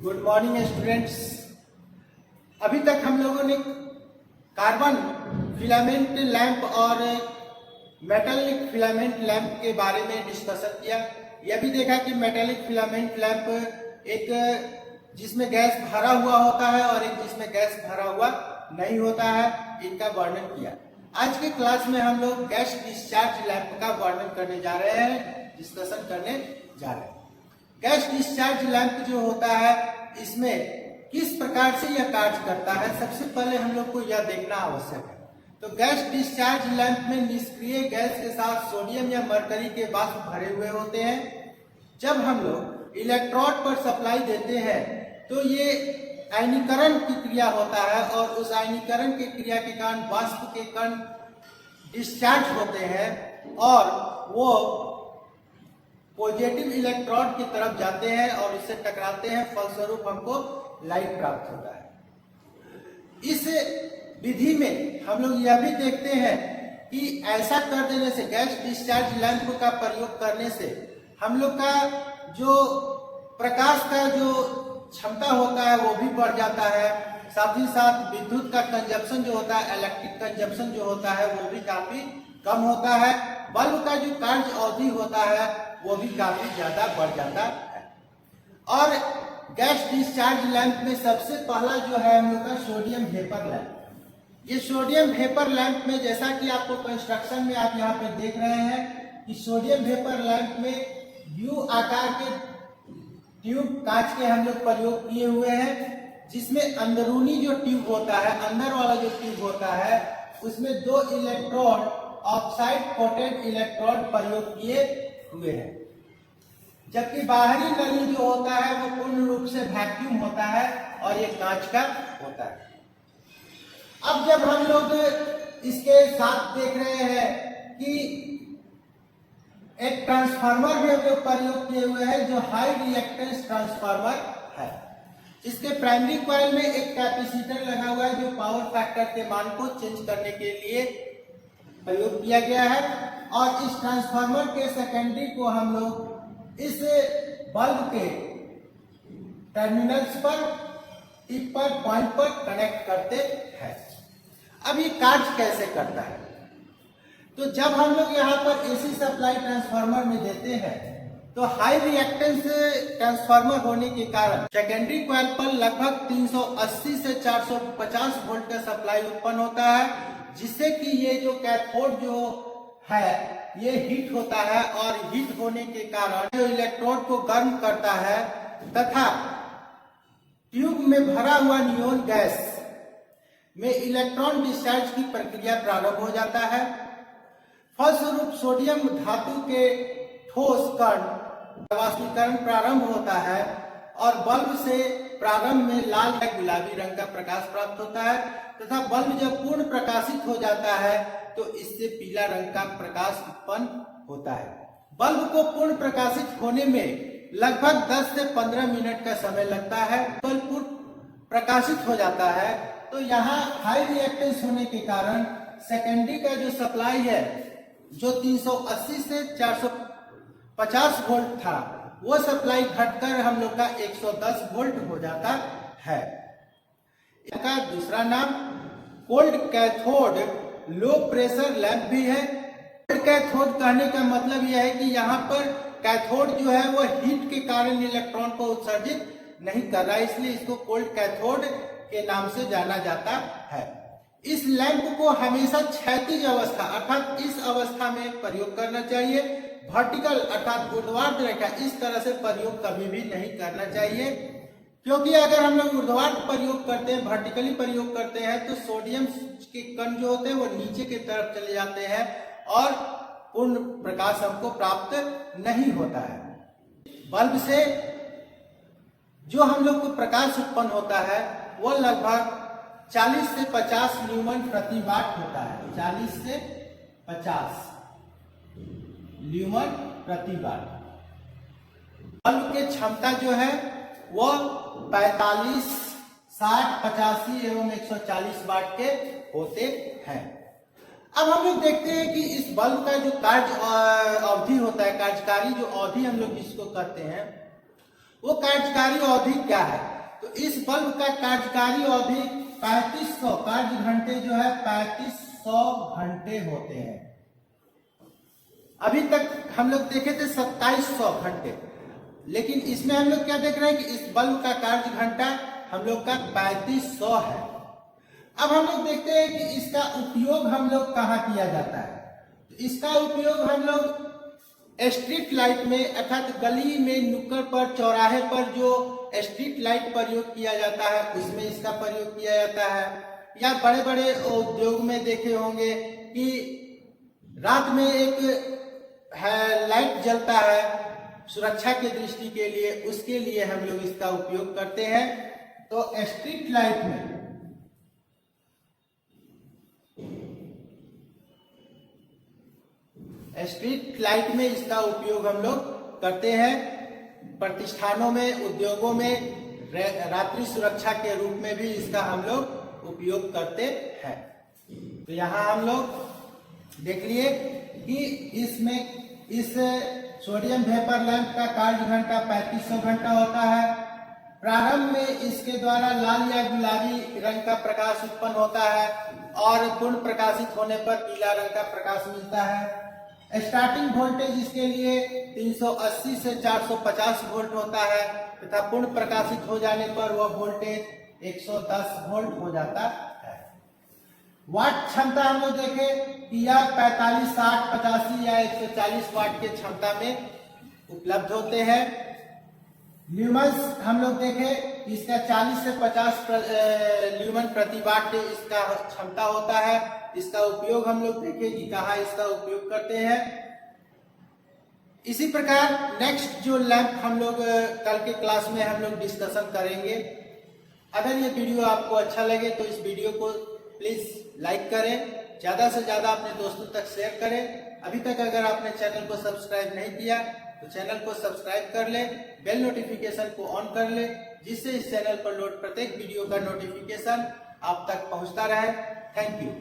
Good morning students. अभी तक हम लोगों ने कार्बन फिलामेंट लैंप और मेटालिक फिलामेंट लैंप के बारे में डिस्कशन किया। यह भी देखा कि मेटालिक फिलामेंट लैंप एक जिसमें गैस भरा हुआ होता है और एक जिसमें गैस भरा हुआ नहीं होता है, इनका वर्णन किया। आज के क्लास में हम लोग गैस डिस्चार्ज लैंप का वर्णन करने जा रहे हैं, डिस्कशन करने जा रहे हैं। गैस डिस्चार्ज लैंप जो होता है, इसमें किस प्रकार से यह कार्य करता है, सबसे पहले हम लोग को यह देखना आवश्यक है। तो गैस डिस्चार्ज लैंप में निष्क्रिय गैस के साथ सोडियम या मरकरी के वाष्प भरे हुए होते हैं। जब हम लोग इलेक्ट्रोड पर सप्लाई देते हैं तो ये आयनीकरण की क्रिया होता है और उस आयनीकरण की क्रिया के कारण वाष्प के कण डिस्चार्ज होते हैं और वो पॉजिटिव इलेक्ट्रोड की तरफ जाते हैं और इससे टकराते हैं, फलस्वरूप हमको लाइट प्राप्त होता है। इस विधि में हम लोग यह भी देखते हैं कि ऐसा कर देने से, गैस डिस्चार्ज लैंप का प्रयोग करने से हम लोग का जो प्रकाश का जो क्षमता होता है वो भी बढ़ जाता है। साथ ही साथ विद्युत का कंजप्शन जो होता है, इलेक्ट्रिक कंजप्शन जो होता है, वो भी काफी कम होता है। बल्ब का जो कार्य अवधि होता है वो भी काफी ज्यादा बढ़ जाता है। और गैस डिस्चार्ज लैंप में सबसे पहला जो है हम लोग का सोडियम वेपर लैंप। ये सोडियम वेपर लैंप में, जैसा कि आपको कंस्ट्रक्शन में आप यहाँ पे देख रहे हैं कि सोडियम वेपर लैंप में यू आकार के ट्यूब कांच के हम लोग प्रयोग किए हुए हैं, जिसमें अंदरूनी जो ट्यूब होता है, अंदर वाला जो ट्यूब होता है, उसमें 2 इलेक्ट्रोड ऑक्साइड कोटेड इलेक्ट्रोड प्रयोग किए हुए हैं, जबकि बाहरी नली जो होता है वो पूर्ण रूप से वैक्यूम होता है और ये कांच का होता है। अब जब हम लोग इसके साथ देख रहे हैं कि एक ट्रांसफार्मर भी हम लोग प्रयोग किए हुए हैं जो हाई रिएक्टेंस ट्रांसफार्मर है। इसके प्राइमरी कॉइल में एक कैपेसिटर लगा हुआ है जो पावर फैक्टर के मान को चेंज करने के लिए प्रयोग किया गया है। और इस ट्रांसफार्मर के सेकेंडरी को हम लोग इस बल्ब के टर्मिनल्स पर, टिप पर, पॉइंट पर कनेक्ट करते हैं। अब ये कार्य कैसे करता है? तो जब हम लोग यहाँ पर एसी सप्लाई ट्रांसफार्मर में देते हैं तो हाई रिएक्टेंस ट्रांसफार्मर होने के कारण सेकेंडरी कॉइल पर लगभग 380 से 450 वोल्ट का सप्लाई उत्पन्न होता है, जिससे कि ये जो कैथोड जो है ये हीट होता है और हीट होने के कारण जो इलेक्ट्रोड को गर्म करता है तथा ट्यूब में भरा हुआ नियोन गैस में इलेक्ट्रॉन डिस्चार्ज की प्रक्रिया प्रारंभ हो जाता है। फलस्वरूप सोडियम धातु के ठोस कण वाष्पीकरण प्रारंभ होता है और बल्ब से प्रारंभ में लाल या गुलाबी रंग का प्रकाश प्राप्त होता है तथा बल्ब जब पूर्ण प्रकाशित हो जाता है तो इससे पीला रंग का प्रकाश उत्पन्न होता है। बल्ब को पूर्ण प्रकाशित होने में लगभग 10 से 15 मिनट का समय लगता है। बल्ब पूर्ण प्रकाशित हो जाता है तो यहाँ हाई रिएक्टेंस होने के कारण सेकेंडरी का जो सप्लाई है, जो 380 से 450 वोल्ट था, वो सप्लाई घटकर हम लोग का 110 वोल्ट हो जाता है। इसका दूसरा नाम cold cathode low pressure lamp भी है। कोल्ड कैथोड कहने का मतलब यह है कि यहाँ पर कैथोड जो है वो हीट के कारण इलेक्ट्रॉन को उत्सर्जित नहीं कर रहा है, इसलिए इसको कोल्ड कैथोड के नाम से जाना जाता है। इस लैंप को हमेशा क्षैतिज अवस्था अर्थात इस अवस्था में प्रयोग करना चाहिए। वर्टिकल अर्थात ऊर्ध्वाधर रेखा इस तरह से प्रयोग कभी भी नहीं करना चाहिए, क्योंकि अगर हम लोग ऊर्ध्वाधर प्रयोग करते हैं, वर्टिकली प्रयोग करते हैं तो सोडियम के कण जो होते हैं वो नीचे की तरफ चले जाते हैं और पूर्ण प्रकाश हमको प्राप्त नहीं होता है। बल्ब से जो हम लोग को प्रकाश उत्पन्न होता है वो लगभग 40 से 50 ल्यूमन प्रति वाट होता है। 40 से 50 ल्यूमन प्रति वाट। बल्ब की क्षमता जो है वो 45, 60, 85 एवं 140 वाट के होते हैं। अब हम लोग देखते हैं कि इस बल्ब का जो कार्य अवधि होता है, कार्यकारी जो अवधि हम लोग जिसको कहते हैं, वो कार्यकारी अवधि क्या है? तो इस बल्ब का कार्यकारी अवधि 3500 कार्य घंटे जो है 3500 घंटे होते हैं। अभी तक हम लोग देखे थे 2700 घंटे, लेकिन इसमें हम लोग क्या देख रहे हैं कि इस बल्ब का कार्य घंटा हम लोग का 3500 है। अब हम लोग देखते हैं कि इसका उपयोग हम लोग कहाँ किया जाता है। तो इसका उपयोग हम लोग स्ट्रीट लाइट में अर्थात गली में, नुक्कड़ पर, चौराहे पर जो स्ट्रीट लाइट प्रयोग किया जाता है उसमें इसका प्रयोग किया जाता है। या बड़े बड़े उद्योग में देखे होंगे कि रात में एक लाइट जलता है सुरक्षा के दृष्टि के लिए, उसके लिए हम लोग इसका उपयोग करते हैं। तो स्ट्रीट लाइट में इसका उपयोग हम लोग करते हैं। प्रतिष्ठानों में, उद्योगों में रात्रि सुरक्षा के रूप में भी इसका हम लोग उपयोग करते हैं। तो यहाँ हम लोग देख लिए कि इसमें इस सोडियम वेपर लैंप का कार्य घंटा 3500 घंटा होता है। प्रारंभ में इसके द्वारा लाल या गुलाबी रंग का प्रकाश उत्पन्न होता है और पूर्ण प्रकाशित होने पर पीला रंग का प्रकाश मिलता है। स्टार्टिंग वोल्टेज इसके लिए 380 से 450 वोल्ट होता है तथा पूर्ण प्रकाशित हो जाने पर वह वोल्टेज 110 वोल्ट हो जाता है। वाट क्षमता हम लोग देखें कि यह 45, 60, 85 या 140 वाट के क्षमता में उपलब्ध होते हैं। ल्यूमन्स हम लोग देखें इसका 40 से 50 ल्यूमन प्रति वाट इसका क्षमता होता है। इसका उपयोग हम लोग देखें कि कहाँ इसका उपयोग करते हैं। इसी प्रकार नेक्स्ट जो लैंप हम लोग कल के क्लास में हम लोग डिस्कशन करेंगे। अगर ये वीडियो आपको अच्छा लगे तो इस वीडियो को प्लीज लाइक करें, ज्यादा से ज्यादा अपने दोस्तों तक शेयर करें। अभी तक अगर आपने चैनल को सब्सक्राइब नहीं किया तो चैनल को सब्सक्राइब कर ले, बेल नोटिफिकेशन को ऑन कर ले, जिससे इस चैनल पर लोड प्रत्येक वीडियो का नोटिफिकेशन आप तक पहुंचता रहे। Thank you.